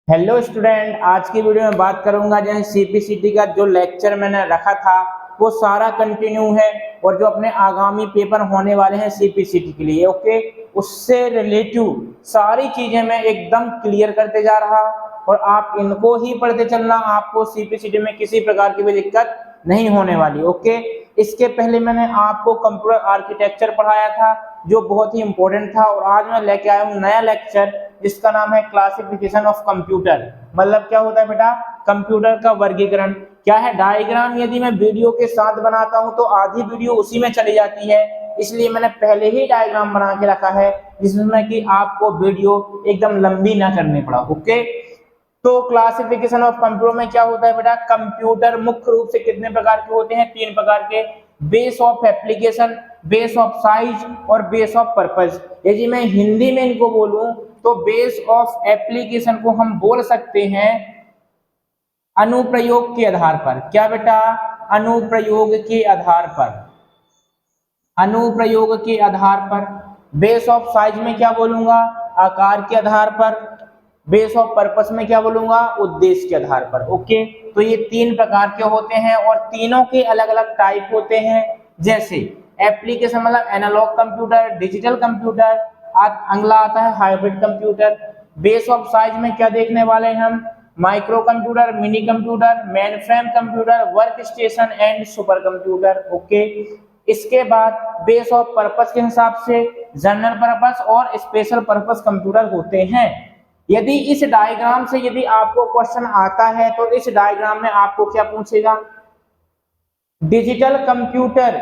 Hello student, आज की video में बात करूंगा जैसे सीपीसीटी का जो लेक्चर मैंने रखा था वो सारा कंटिन्यू है और जो अपने आगामी पेपर होने वाले हैं सीपीसीटी के लिए ओके उससे रिलेटिव सारी चीजें मैं एकदम क्लियर करते जा रहा और आप इनको ही पढ़ते चलना। आपको सीपीसीटी में किसी प्रकार की भी दिक्कत नहीं होने वाली ओके। इसके पहले मैंने आपको कंप्यूटर आर्किटेक्चर पढ़ाया था जो बहुत ही इंपॉर्टेंट था और आज मैं लेके आया हूँ नया लेक्चर जिसका नाम है क्लासिफिकेशन ऑफ कंप्यूटर। मतलब क्या होता है बेटा, कंप्यूटर का वर्गीकरण क्या है। डायग्राम यदि मैं वीडियो के साथ बनाता हूं तो आधी वीडियो उसी में चली जाती है, इसलिए मैंने पहले ही डायग्राम बना के रखा है जिसमें कि आपको वीडियो एकदम लंबी ना करनी पड़ा ओके। तो क्लासिफिकेशन ऑफ कंप्यूटर में क्या होता है बेटा, कंप्यूटर मुख्य रूप से कितने प्रकार के होते हैं, तीन प्रकार के। Base of application, base of size और बेस ऑफ पर्पस। यदि मैं हिंदी में इनको बोलूं तो बेस ऑफ एप्लीकेशन को हम बोल सकते हैं अनुप्रयोग के आधार पर। क्या बेटा, अनुप्रयोग के आधार पर, अनुप्रयोग के आधार पर। बेस ऑफ साइज में क्या बोलूंगा, आकार के आधार पर। बेस ऑफ पर्पस में क्या बोलूंगा, उद्देश्य के आधार पर ओके। तो ये तीन प्रकार के होते हैं और तीनों के अलग अलग टाइप होते हैं। जैसे एप्लीकेशन मतलब एनालॉग कंप्यूटर, डिजिटल कंप्यूटर, अगला आता है hybrid computer. Base of size में क्या देखने वाले हैं हम, micro computer, mini computer, main frame computer, work station and super computer okay. इसके बाद बेस ऑफ पर्पस के हिसाब से जनरल पर्पस और स्पेशल पर्पस कंप्यूटर होते हैं। यदि इस डायग्राम से यदि आपको क्वेश्चन आता है तो इस डायग्राम में आपको क्या पूछेगा, डिजिटल कंप्यूटर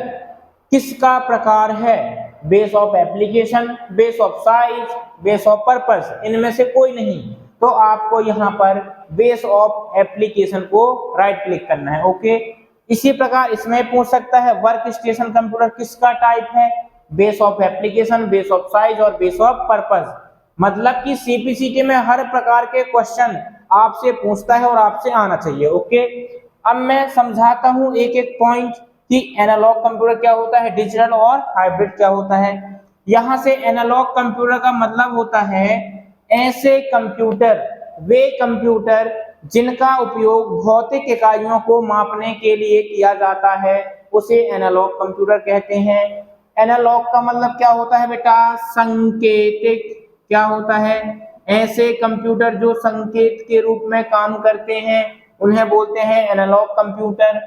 किसका प्रकार है, base of application, base of size, base of purpose, इनमें से कोई नहीं। तो आपको यहाँ पर बेस ऑफ एप्लीकेशन को राइट क्लिक करना है ओके। इसी प्रकार इसमें पूछ सकता है वर्क स्टेशन कंप्यूटर किसका टाइप है, base of application, base of size और बेस ऑफ पर्पस। मतलब कि सीपीसीटी में हर प्रकार के क्वेश्चन आपसे पूछता है और आपसे आना चाहिए ओके। अब मैं समझाता हूं एक एक पॉइंट कि एनालॉग कंप्यूटर क्या होता है, डिजिटल और हाइब्रिड क्या होता है। यहां से एनालॉग कंप्यूटर का मतलब होता है ऐसे कंप्यूटर, वे कंप्यूटर जिनका उपयोग भौतिक इकाइयों को मापने के लिए किया जाता है उसे एनालॉग कंप्यूटर कहते हैं। एनालॉग का मतलब क्या होता है बेटा, संकेतिक। क्या होता है, ऐसे कंप्यूटर जो संकेत के रूप में काम करते हैं उन्हें बोलते हैं एनालॉग कंप्यूटर।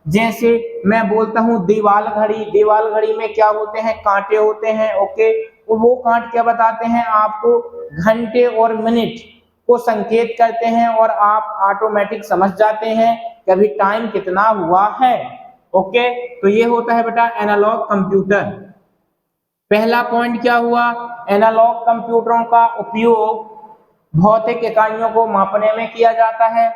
जैसे मैं बोलता हूं दीवाल घड़ी, दीवाल घड़ी में क्या होते हैं, कांटे होते हैं ओके। वो कांट क्या बताते हैं आपको, घंटे और मिनट को संकेत करते हैं और आप ऑटोमेटिक समझ जाते हैं कि अभी टाइम कितना हुआ है ओके। तो ये होता है बेटा एनालॉग कंप्यूटर। पहला पॉइंट क्या हुआ, एनालॉग कंप्यूटरों का उपयोग भौतिक इकाइयों को मापने में किया जाता है।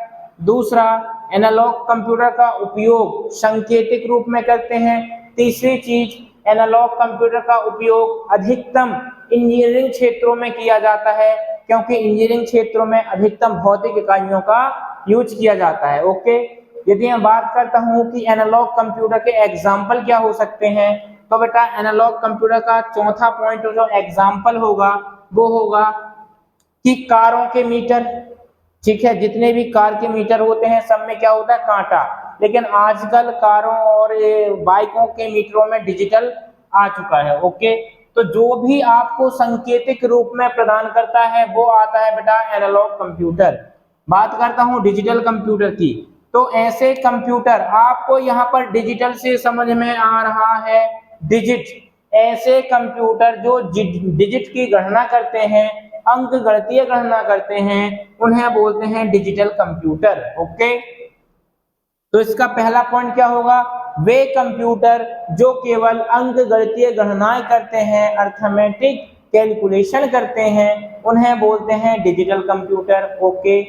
दूसरा, एनालॉग कंप्यूटर का उपयोग सांकेतिक रूप में करते हैं। तीसरी चीज, एनालॉग कंप्यूटर का उपयोग अधिकतम इंजीनियरिंग क्षेत्रों में किया जाता है क्योंकि इंजीनियरिंग क्षेत्रों में अधिकतम भौतिक इकाइयों का यूज किया जाता है ओके। यदि मैं बात करता हूं कि एनालॉग कंप्यूटर के एग्जाम्पल क्या हो सकते हैं, तो बेटा एनालॉग कंप्यूटर का चौथा पॉइंट जो एग्जाम्पल होगा वो होगा कि कारों के मीटर। ठीक है, जितने भी कार के मीटर होते हैं सब में क्या होता है, कांटा। लेकिन आजकल कारों और बाइकों के मीटरों में डिजिटल आ चुका है ओके। तो जो भी आपको सांकेतिक रूप में प्रदान करता है वो आता है बेटा एनालॉग कंप्यूटर। बात करता हूं डिजिटल कंप्यूटर की, तो ऐसे कंप्यूटर आपको यहाँ पर डिजिटल से समझ में आ रहा है डिजिट, ऐसे कंप्यूटर जो डिजिट की गणना करते हैं, अंक गणितीय गणना करते हैं, उन्हें बोलते हैं डिजिटल कंप्यूटर ओके। तो इसका पहला पॉइंट क्या होगा, वे कंप्यूटर जो केवल अंक गणितीय गणनाएं करते हैं, अर्थमेटिक कैलकुलेशन करते हैं, उन्हें बोलते हैं डिजिटल कंप्यूटर ओके।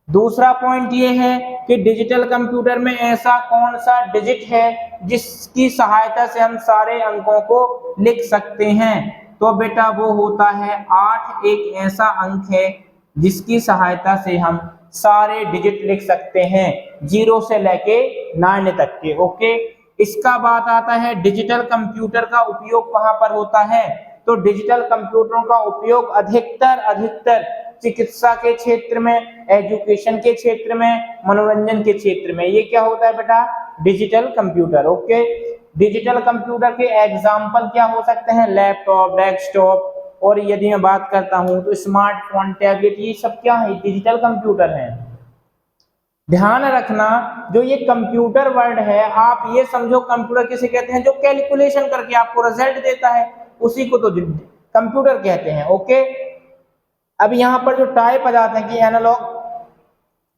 दूसरा पॉइंट ये है कि डिजिटल कंप्यूटर में ऐसा कौन सा डिजिट है जिसकी सहायता से हम सारे अंकों को लिख सकते हैं, तो बेटा वो होता है 8। एक ऐसा अंक है जिसकी सहायता से हम सारे डिजिट लिख सकते हैं 0 से लेके 9 तक के ओके। इसका बात आता है डिजिटल कंप्यूटर का उपयोग कहां पर होता है, तो डिजिटल कंप्यूटरों का उपयोग अधिकतर चिकित्सा के क्षेत्र में, एजुकेशन के क्षेत्र में, मनोरंजन के क्षेत्र में। ये क्या होता है बेटा? Digital computer. Okay, digital computer के एग्जाम्पल क्या हो सकते हैं? लैपटॉप, डेस्कटॉप, और यदि मैं बात करता हूं तो स्मार्टफोन, टैबलेट, ये सब क्या है? डिजिटल कंप्यूटर है। ध्यान रखना, जो ये कंप्यूटर वर्ड है, आप ये समझो कंप्यूटर किसे कहते हैं? जो कैलकुलेशन करके आपको रिजल्ट देता है, उसी को तो कंप्यूटर कहते हैं। ओके, अब यहाँ पर जो टाइप आ जाते हैं कि एनालॉग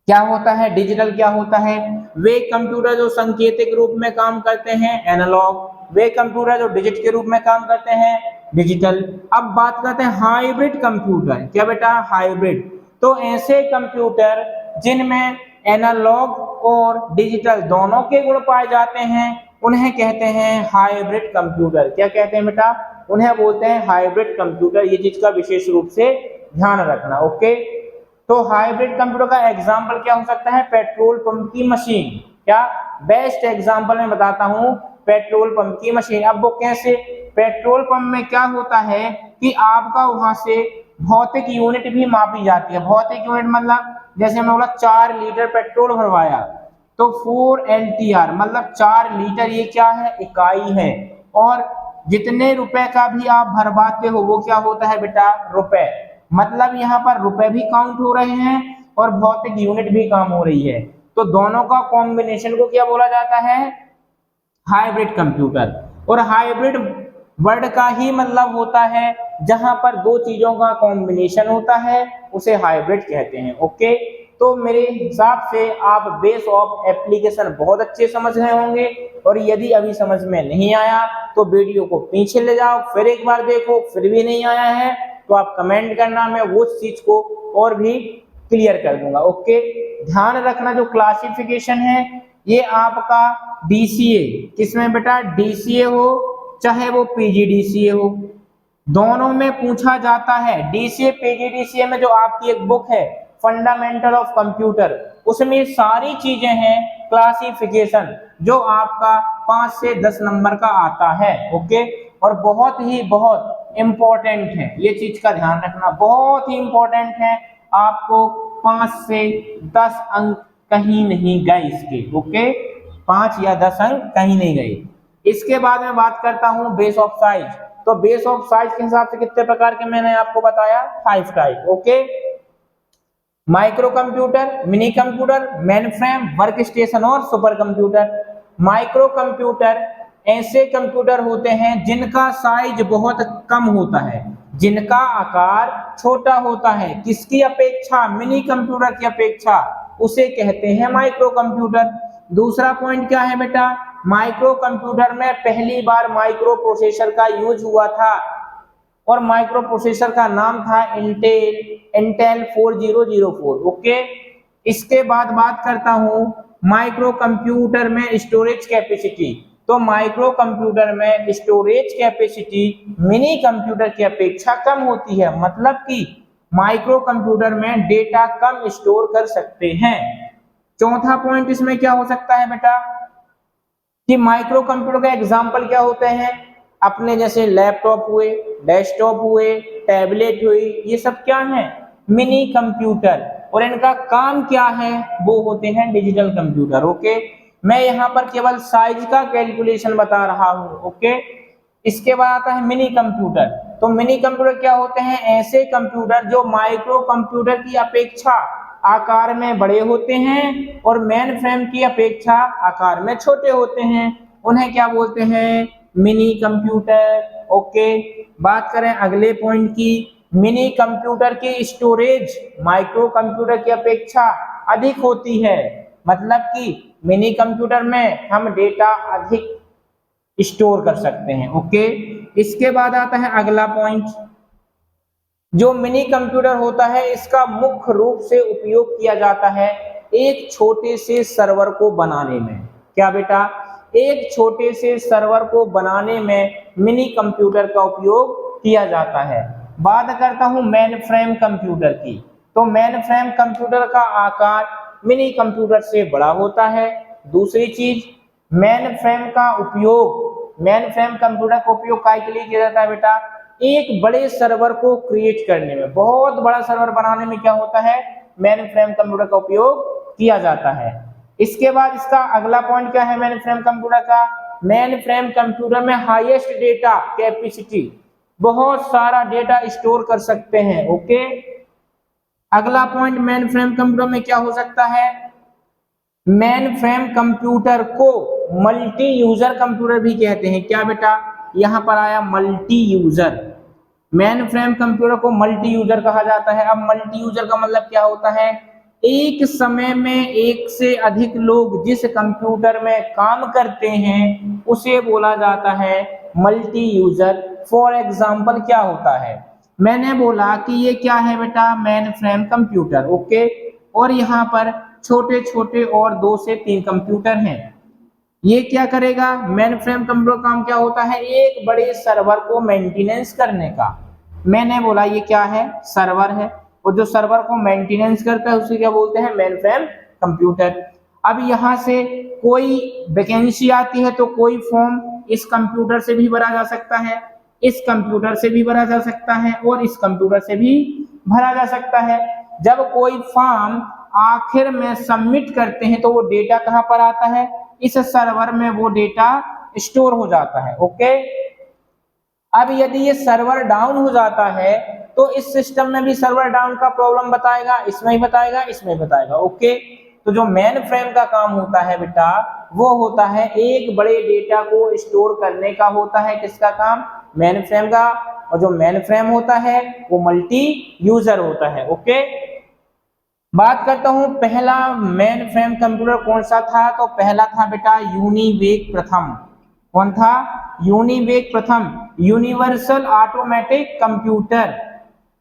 क्या होता है, डिजिटल क्या होता है। वे कंप्यूटर जो संकेतिक रूप में काम करते हैं, एनालॉग। वे कंप्यूटर जो डिजिट के रूप में काम करते हैं, डिजिटल। अब बात करते हैं हाइब्रिड कंप्यूटर। क्या बेटा? हाइब्रिड। तो ऐसे कंप्यूटर जिनमें एनालॉग और डिजिटल दोनों के गुण पाए जाते हैं, उन्हें कहते हैं हाइब्रिड कंप्यूटर। क्या कहते हैं बेटा? उन्हें बोलते हैं हाइब्रिड कंप्यूटर। ये चीज का विशेष रूप से ध्यान रखना। ओके, तो हाइब्रिड कंप्यूटर का एग्जाम्पल क्या हो सकता है? पेट्रोल पंप की मशीन। क्या बेस्ट एग्जाम्पल मैं बताता हूं, पेट्रोल पंप की मशीन। अब वो कैसे? पेट्रोल पंप में क्या होता है कि आपका वहां से भौतिक यूनिट भी मापी जाती है। भौतिक यूनिट मतलब जैसे मैं बोला 4 लीटर पेट्रोल भरवाया, तो 4 LTR मतलब 4 लीटर, ये क्या है? इकाई है। और जितने रुपए का भी आप भरवाते हो वो क्या होता है बेटा? रुपए। मतलब यहाँ पर रुपए भी काउंट हो रहे हैं और भौतिक यूनिट भी काम हो रही है। तो दोनों का कॉम्बिनेशन को क्या बोला जाता है? Hybrid computer. और हाइब्रिड वर्ड का ही मतलब होता है जहां पर दो चीजों का कॉम्बिनेशन होता है, उसे हाइब्रिड कहते हैं। ओके, तो मेरे हिसाब से आप बेस ऑफ एप्लीकेशन बहुत अच्छे समझ रहे होंगे। और यदि अभी समझ में नहीं आया तो वीडियो को पीछे ले जाओ, फिर एक बार देखो, फिर भी नहीं आया है तो आप कमेंट करना, मैं वो चीज को और भी क्लियर कर दूंगा। ओके, ध्यान रखना, जो क्लासिफिकेशन है ये आपका DCA, किसमें बेटा? DCA हो चाहे वो PGDCA हो, दोनों में पूछा जाता है। DCA PGDCA में जो आपकी एक बुक है फंडामेंटल ऑफ कंप्यूटर, उसमें सारी चीजें हैं क्लासिफिकेशन, जो आपका 5 से 10 नंबर का आता है। ओके, और बहुत इंपॉर्टेंट है, ये चीज का ध्यान रखना, बहुत ही इंपॉर्टेंट है। आपको 5 से 10 अंक कहीं नहीं गए इसके। ओके, 5 या 10 अंक कहीं नहीं गए। इसके बाद मैं बात करता हूं बेस ऑफ साइज। तो बेस ऑफ साइज के हिसाब से कितने प्रकार के मैंने आपको बताया? 5 type. Okay, micro computer, mini computer, main frame, work station और सुपर कंप्यूटर। माइक्रो कंप्यूटर ऐसे कंप्यूटर होते हैं जिनका साइज बहुत कम होता है, जिनका आकार छोटा होता है। किसकी अपेक्षा? मिनी कंप्यूटर की अपेक्षा। उसे कहते हैं माइक्रो कंप्यूटर। दूसरा पॉइंट क्या है बेटा? माइक्रो कंप्यूटर में पहली बार माइक्रो प्रोसेसर का यूज हुआ था और माइक्रो प्रोसेसर का नाम था इंटेल 4004। ओके, इसके बाद बात करता हूं माइक्रो कंप्यूटर में स्टोरेज कैपेसिटी। तो माइक्रो कंप्यूटर में स्टोरेज कैपेसिटी मिनी कंप्यूटर की अपेक्षा कम होती है, मतलब कि माइक्रो कंप्यूटर में डेटा कम स्टोर कर सकते हैं। चौथा पॉइंट इसमें क्या हो सकता है बेटा कि माइक्रो कंप्यूटर का एग्जाम्पल क्या होते हैं? अपने जैसे लैपटॉप हुए, डेस्कटॉप हुए, टैबलेट हुई, ये सब क्या है? Mini computer. और इनका काम क्या है? वो होते हैं डिजिटल कंप्यूटर। ओके, मैं यहाँ पर केवल साइज का कैलकुलेशन बता रहा हूँ। ओके, इसके बाद आता है मिनी कंप्यूटर। तो मिनी कंप्यूटर क्या होते हैं? ऐसे कंप्यूटर जो माइक्रो कंप्यूटर की अपेक्षा आकार में बड़े होते हैं और मेन फ्रेम की अपेक्षा आकार में छोटे होते हैं, उन्हें क्या बोलते हैं? Mini computer. ओके, बात करें अगले पॉइंट की, मिनी कंप्यूटर की स्टोरेज माइक्रो कंप्यूटर की अपेक्षा अधिक होती है, मतलब कि मिनी कंप्यूटर में हम डेटा अधिक स्टोर कर सकते हैं। ओके, इसके बाद आता है अगला पॉइंट, जो मिनी कंप्यूटर होता है इसका मुख्य रूप से उपयोग किया जाता है एक छोटे से सर्वर को बनाने में। क्या बेटा? एक छोटे से सर्वर को बनाने में मिनी कंप्यूटर का उपयोग किया जाता है। बात करता हूं मेन फ्रेम कंप्यूटर की। तो मेन फ्रेम कंप्यूटर का आकार मिनी कंप्यूटर से बड़ा होता है। दूसरी चीज, मेन फ्रेम कंप्यूटर का उपयोग काय के लिए किया जाता है बेटा? एक बड़े सर्वर को क्रिएट करने में, बहुत बड़ा सर्वर बनाने में क्या होता है, मेन फ्रेम कंप्यूटर का उपयोग किया जाता है। इसके बाद इसका अगला पॉइंट क्या है मेन फ्रेम कंप्यूटर का, मेन फ्रेम कंप्यूटर में हाईएस्ट डेटा कैपेसिटी, बहुत सारा डेटा स्टोर कर सकते हैं। ओके, अगला पॉइंट मेन फ्रेम कंप्यूटर में क्या हो सकता है, मेन फ्रेम कंप्यूटर को मल्टी यूजर कंप्यूटर भी कहते हैं। क्या बेटा, यहां पर आया multi user, main frame computer को मल्टी यूजर कहा जाता है। अब मल्टी यूजर का मतलब क्या होता है, एक समय में एक से अधिक लोग जिस कंप्यूटर में काम करते हैं उसे बोला जाता है मल्टी यूजर। फॉर एग्जांपल क्या होता है, मैंने बोला कि ये क्या है बेटा, मेन फ्रेम कंप्यूटर। ओके, और यहाँ पर छोटे छोटे और 2 से 3 कंप्यूटर हैं। ये क्या करेगा, मेन फ्रेम कंप्यूटर काम क्या होता है, एक बड़े सर्वर को मेंटेनेंस करने का। मैंने बोला ये क्या है, सर्वर है, और जो सर्वर को मेंटेनेंस करता है उसे क्या बोलते हैं, मेन फ्रेम कंप्यूटर। अब यहाँ से कोई वैकेंसी आती है तो कोई फॉर्म इस कंप्यूटर से भी भरा जा सकता है, इस कंप्यूटर से भी भरा जा सकता है, और इस कंप्यूटर से भी भरा जा सकता है। जब कोई फॉर्म आखिर में सबमिट करते हैं तो वो डेटा कहाँ पर आता है, इस सर्वर में वो डेटा स्टोर हो जाता है। ओके, अब यदि ये सर्वर डाउन हो जाता है तो इस सिस्टम में भी सर्वर डाउन का प्रॉब्लम बताएगा, इसमें ही बताएगा, इसमें ही बताएगा। ओके, तो जो मेन फ्रेम का काम होता है बेटा, वो होता है एक बड़े डेटा को स्टोर करने का होता है। किसका काम, मेन फ्रेम का। और जो मेन फ्रेम होता है वो मल्टी यूजर होता है। ओके, बात करता हूं पहला मेन फ्रेम कंप्यूटर कौन सा था, तो पहला था बेटा यूनिवेक प्रथम। कौन था, यूनिवेक प्रथम, universal automatic computer.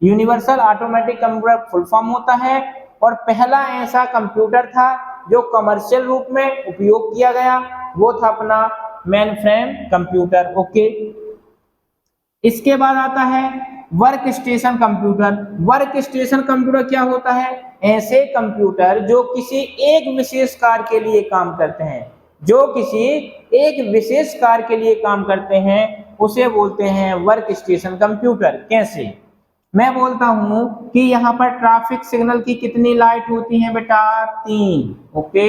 Universal automatic computer full form होता है, और पहला ऐसा कंप्यूटर था जो कमर्शियल रूप में उपयोग किया गया, वो था अपना मेन फ्रेम कंप्यूटर। ओके, इसके बाद आता है work station computer. Work station computer क्या होता है, ऐसे कंप्यूटर जो किसी एक विशेष कार्य के लिए काम करते हैं, जो किसी एक विशेष कार्य के लिए काम करते हैं उसे बोलते हैं वर्क स्टेशन कंप्यूटर। कैसे, मैं बोलता हूं कि यहाँ पर ट्रैफिक सिग्नल की कितनी लाइट होती है बेटा, 3। ओके,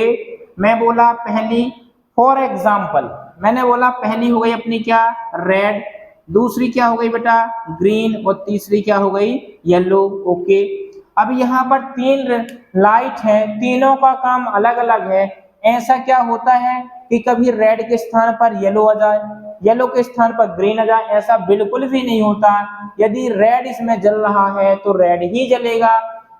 मैं बोला पहली, फॉर एग्जाम्पल मैंने बोला पहली हो गई अपनी क्या, रेड, दूसरी क्या हो गई बेटा, ग्रीन, और तीसरी क्या हो गई, येलो। ओके, अब यहाँ पर 3 लाइट है, तीनों का काम अलग अलग है। ऐसा क्या होता है कि कभी रेड के स्थान पर येलो आ जाए, येलो के स्थान पर ग्रीन आ जाए, ऐसा बिल्कुल भी नहीं होता। यदि रेड इसमें जल रहा है तो रेड ही जलेगा,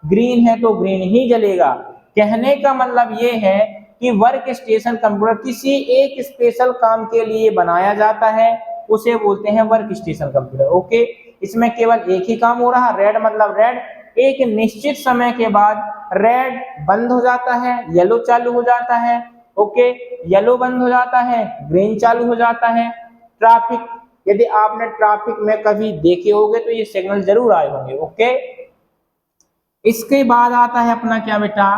ग्रीन है तो ग्रीन ही जलेगा। कहने का मतलब ये है कि वर्क स्टेशन कंप्यूटर किसी एक स्पेशल काम के लिए बनाया जाता है, उसे बोलते हैं वर्क स्टेशन कंप्यूटर। ओके, इसमें केवल एक ही काम हो रहा, रेड मतलब रेड, एक निश्चित समय के बाद रेड बंद हो जाता है, येलो चालू हो जाता है। ओके, येलो बंद हो जाता है, ग्रीन चालू हो जाता है। ट्रैफिक, यदि आपने ट्रैफिक में कभी देखे होंगे तो ये सिग्नल जरूर आए होंगे। ओके, इसके बाद आता है अपना क्या बेटा,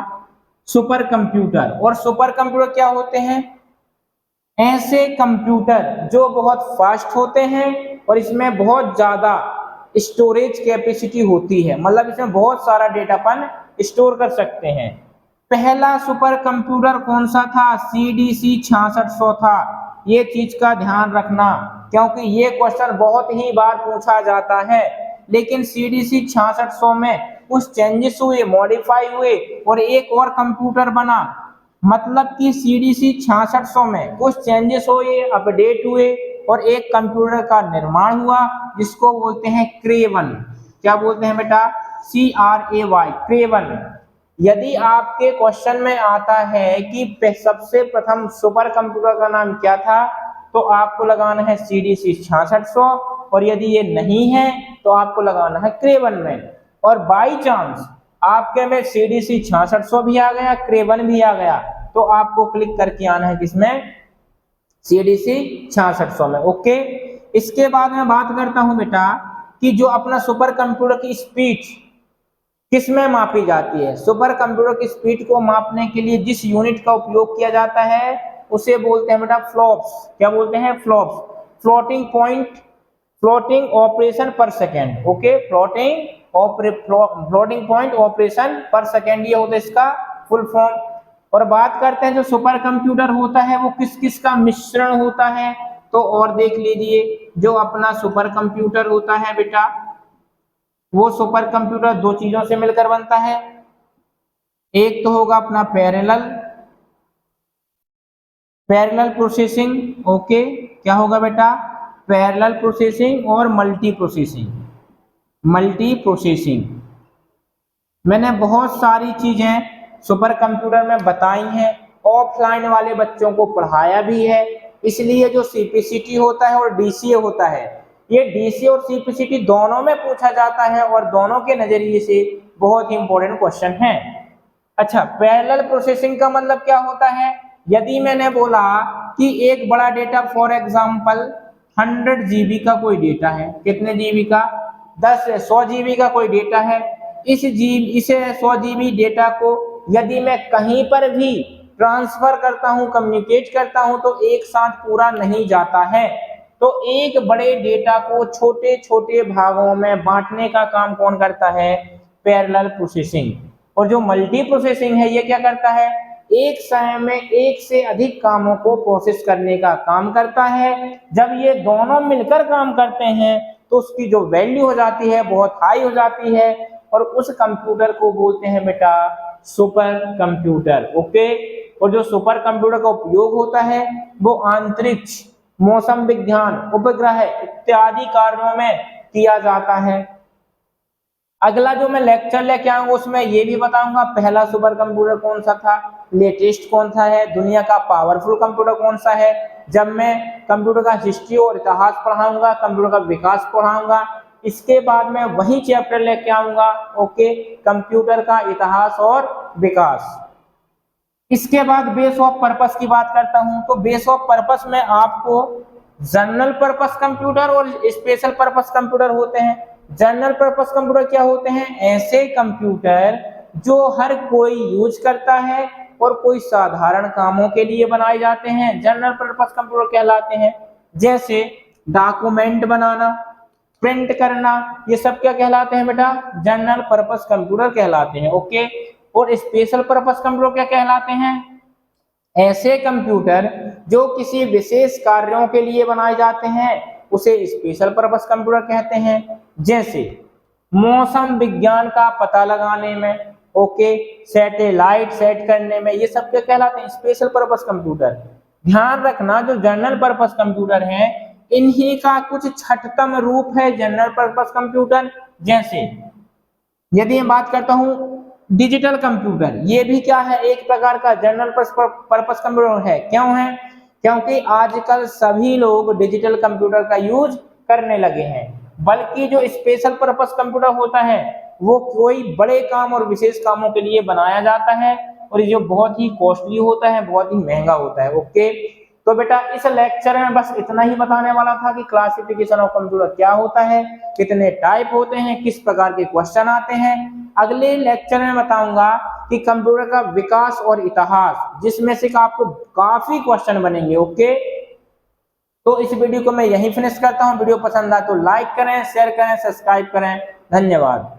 सुपर कंप्यूटर। और सुपर कंप्यूटर क्या होते हैं, ऐसे कंप्यूटर जो बहुत फास्ट होते हैं और इसमें बहुत ज्यादा स्टोरेज कैपेसिटी होती है, मतलब इसमें बहुत सारा डेटा अपन स्टोर कर सकते हैं। पहला सुपर कंप्यूटर कौन सा था, CDC 6600 था। ये चीज का ध्यान रखना क्योंकि ये क्वेश्चन बहुत ही बार पूछा जाता है। लेकिन CDC 6600 में कुछ चेंजेस हुए, मॉडिफाई हुए और एक और कंप्यूटर बना, मतलब कि CDC 6600 में कुछ चेंजेस हुए, अपडेट हुए और एक कंप्यूटर का निर्माण हुआ जिसको बोलते हैं क्रेवन। क्या बोलते हैं बेटा, CRAY, क्रेवन। यदि आपके क्वेश्चन में आता है कि सबसे प्रथम सुपर कंप्यूटर का नाम क्या था, तो आपको लगाना है CDC 6600, और यदि ये नहीं है तो आपको लगाना है क्रेवन में। और बाई चांस आपके में CDC 6600 भी आ गया, क्रेवन भी आ गया, तो आपको क्लिक करके आना है किसमें, CDC 6600 में। ओके, इसके बाद मैं बात करता हूं बेटा कि जो अपना सुपर कंप्यूटर की स्पीड किसमें मापी जाती है। सुपर कंप्यूटर की स्पीड को मापने के लिए जिस यूनिट का उपयोग किया जाता है उसे बोलते हैं बेटा फ्लॉप्स। क्या बोलते हैं, flops, floating point floating operation per second. Okay, floating point operation per second, ये होता है इसका फुल फॉर्म। और बात करते हैं जो सुपर कंप्यूटर होता है वो किस किस का मिश्रण होता है, तो और देख लीजिए जो अपना सुपर कंप्यूटर होता है बेटा, वो सुपर कंप्यूटर दो चीजों से मिलकर बनता है। एक तो होगा अपना पैरेलल प्रोसेसिंग। ओके, क्या होगा बेटा, पैरेलल प्रोसेसिंग और मल्टी प्रोसेसिंग। मैंने बहुत सारी चीजें सुपर कंप्यूटर में बताई हैं, ऑफलाइन वाले बच्चों को पढ़ाया भी है, इसलिए जो सीपीसीटी होता है और डीसीए होता है, ये डीसीए और सीपीसीटी दोनों में पूछा जाता है और दोनों के नजरिए से बहुत ही इंपॉर्टेंट क्वेश्चन है। अच्छा, पैरेलल प्रोसेसिंग का मतलब क्या होता है, यदि मैंने बोला कि एक बड़ा डेटा, फॉर एग्जांपल 100 जीबी का कोई डेटा है, कितने जीबी का, 100 जीबी का कोई डेटा है, इसे 100 जीबी डेटा को यदि मैं कहीं पर भी ट्रांसफर करता हूं, कम्युनिकेट करता हूं, तो एक साथ पूरा नहीं जाता है। तो एक बड़े डेटा को छोटे छोटे भागों में बांटने का काम कौन करता है, पैरेलल प्रोसेसिंग। और जो मल्टी प्रोसेसिंग है ये क्या करता है, एक समय में एक से अधिक कामों को प्रोसेस करने का काम करता है। जब ये दोनों मिलकर काम करते हैं तो उसकी जो वैल्यू हो जाती है बहुत हाई हो जाती है, और उस कंप्यूटर को बोलते हैं बेटा सुपर कंप्यूटर। ओके, और जो सुपर कंप्यूटर का उपयोग होता है वो अंतरिक्ष, मौसम विज्ञान, उपग्रह इत्यादि कार्यों में किया जाता है। अगला जो मैं लेक्चर लेके आऊंगा उसमें ये भी बताऊंगा पहला सुपर कंप्यूटर कौन सा था, लेटेस्ट कौन सा है, दुनिया का पावरफुल कंप्यूटर कौन सा है। जब मैं कंप्यूटर का हिस्ट्री और इतिहास पढ़ाऊंगा, कंप्यूटर का विकास पढ़ाऊंगा, इसके बाद मैं वही चैप्टर लेके आऊंगा, ओके, कंप्यूटर का इतिहास और विकास। इसके बाद बेस ऑफ पर्पस की बात करता हूं, तो बेस ऑफ पर्पस में आपको जनरल पर्पस कंप्यूटर और स्पेशल पर्पस कंप्यूटर होते हैं। जनरल पर्पस कंप्यूटर क्या होते हैं, ऐसे कंप्यूटर जो हर कोई यूज करता है और कोई साधारण कामों के लिए बनाए जाते हैं, जनरल पर्पस कंप्यूटर कहलाते हैं। जैसे डॉक्यूमेंट बनाना, प्रिंट करना, ये सब क्या कहलाते हैं बेटा, जनरल पर्पस कंप्यूटर कहलाते हैं। ओके, और स्पेशल पर्पस कंप्यूटर क्या कहलाते हैं, ऐसे कंप्यूटर जो किसी विशेष कार्यों के लिए बनाए जाते हैं उसे स्पेशल पर्पस कंप्यूटर कहते हैं। जैसे मौसम विज्ञान का पता लगाने में, ओके, सैटेलाइट सेट करने में, ये सब क्या कहलाते हैं, स्पेशल पर्पस कंप्यूटर। ध्यान रखना जो जनरल पर्पस कंप्यूटर है इन्हीं का कुछ छठतम रूप है जनरल पर्पस कंप्यूटर। जैसे यदि मैं बात करता हूं डिजिटल कंप्यूटर, ये भी क्या है, एक प्रकार का जनरल पर्पस कंप्यूटर है। क्यों है, क्योंकि आजकल सभी लोग डिजिटल कंप्यूटर का यूज करने लगे हैं। बल्कि जो स्पेशल पर्पस कंप्यूटर होता है वो कोई बड़े काम और विशेष कामों के लिए बनाया जाता है, और ये जो बहुत ही कॉस्टली होता है, बहुत ही महंगा होता है। ओके, तो बेटा इस लेक्चर में बस इतना ही बताने वाला था कि क्लासिफिकेशन ऑफ कंप्यूटर क्या होता है, कितने टाइप होते हैं, किस प्रकार के क्वेश्चन आते हैं। अगले लेक्चर में बताऊंगा कि कंप्यूटर का विकास और इतिहास, जिसमें से आपको काफी क्वेश्चन बनेंगे। ओके, तो इस वीडियो को मैं यहीं फिनिश करता हूं। वीडियो पसंद आए तो लाइक करें, शेयर करें, सब्सक्राइब करें। धन्यवाद।